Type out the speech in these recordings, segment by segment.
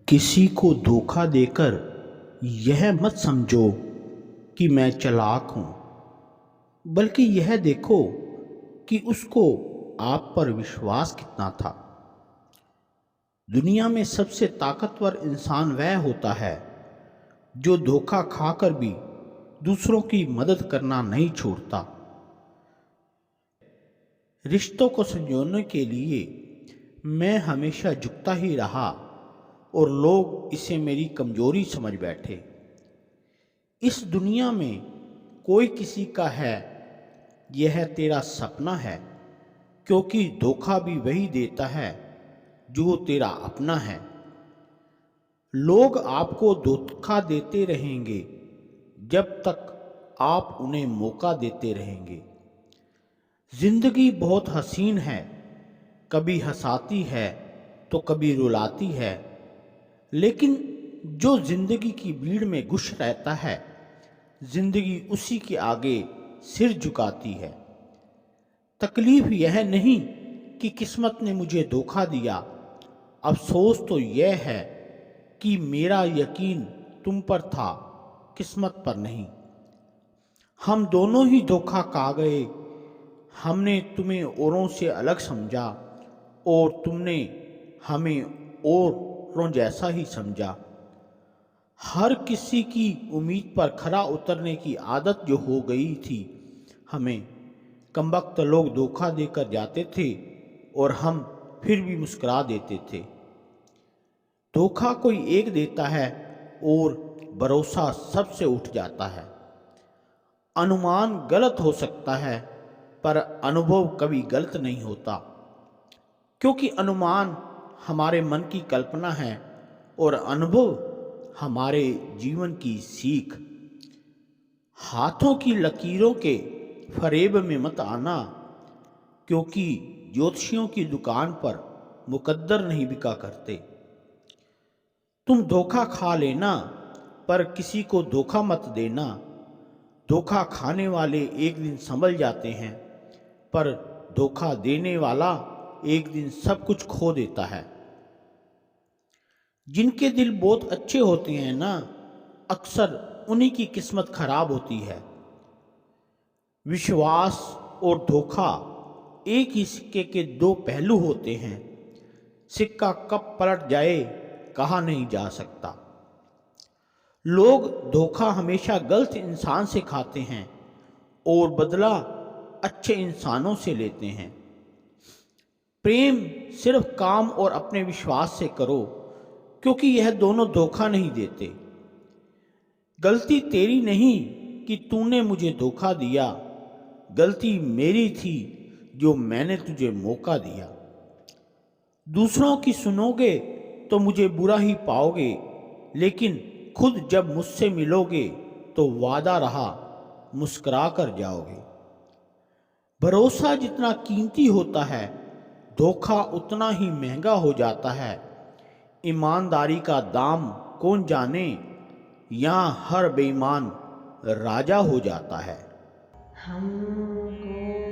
किसी को धोखा देकर यह मत समझो कि मैं चालाक हूँ, बल्कि यह देखो कि उसको आप पर विश्वास कितना था। दुनिया में सबसे ताकतवर इंसान वह होता है जो धोखा खाकर भी दूसरों की मदद करना नहीं छोड़ता। रिश्तों को संजोने के लिए मैं हमेशा झुकता ही रहा और लोग इसे मेरी कमजोरी समझ बैठे। इस दुनिया में कोई किसी का है, यह तेरा सपना है, क्योंकि धोखा भी वही देता है जो तेरा अपना है। लोग आपको धोखा देते रहेंगे जब तक आप उन्हें मौका देते रहेंगे। जिंदगी बहुत हसीन है, कभी हंसाती है तो कभी रुलाती है, लेकिन जो जिंदगी की भीड़ में घुस रहता है, जिंदगी उसी के आगे सिर झुकाती है। तकलीफ यह नहीं कि किस्मत ने मुझे धोखा दिया, अफसोस तो यह है कि मेरा यकीन तुम पर था, किस्मत पर नहीं। हम दोनों ही धोखा खा गए। हमने तुम्हें औरों से अलग समझा और तुमने हमें औरों जैसा ही समझा। हर किसी की उम्मीद पर खरा उतरने की आदत जो हो गई थी हमें। कमबख्त लोग धोखा देकर जाते थे और हम फिर भी मुस्कुरा देते थे। धोखा कोई एक देता है और भरोसा सबसे उठ जाता है। अनुमान गलत हो सकता है पर अनुभव कभी गलत नहीं होता, क्योंकि अनुमान हमारे मन की कल्पना है और अनुभव हमारे जीवन की सीख। हाथों की लकीरों के फरेब में मत आना, क्योंकि ज्योतिषियों की दुकान पर मुकद्दर नहीं बिका करते। तुम धोखा खा लेना पर किसी को धोखा मत देना। धोखा खाने वाले एक दिन संभल जाते हैं, पर धोखा देने वाला एक दिन सब कुछ खो देता है। जिनके दिल बहुत अच्छे होते हैं ना, अक्सर उन्हीं की किस्मत खराब होती है। विश्वास और धोखा एक ही सिक्के के दो पहलू होते हैं। सिक्का कब पलट जाए कहा नहीं जा सकता। लोग धोखा हमेशा गलत इंसान से खाते हैं और बदला अच्छे इंसानों से लेते हैं। प्रेम सिर्फ काम और अपने विश्वास से करो, क्योंकि यह दोनों धोखा नहीं देते। गलती तेरी नहीं कि तूने मुझे धोखा दिया, गलती मेरी थी जो मैंने तुझे मौका दिया। दूसरों की सुनोगे तो मुझे बुरा ही पाओगे, लेकिन खुद जब मुझसे मिलोगे तो वादा रहा मुस्कुरा कर जाओगे। भरोसा जितना कीमती होता है, धोखा उतना ही महंगा हो जाता है। ईमानदारी का दाम कौन जाने, यहाँ हर बेईमान राजा हो जाता है। हमको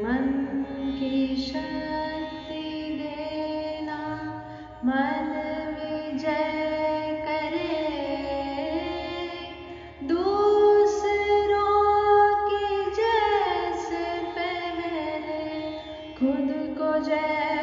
मन की शक्ति देना, मन विजय करे, दूसरों की जैसे पहले खुद को जय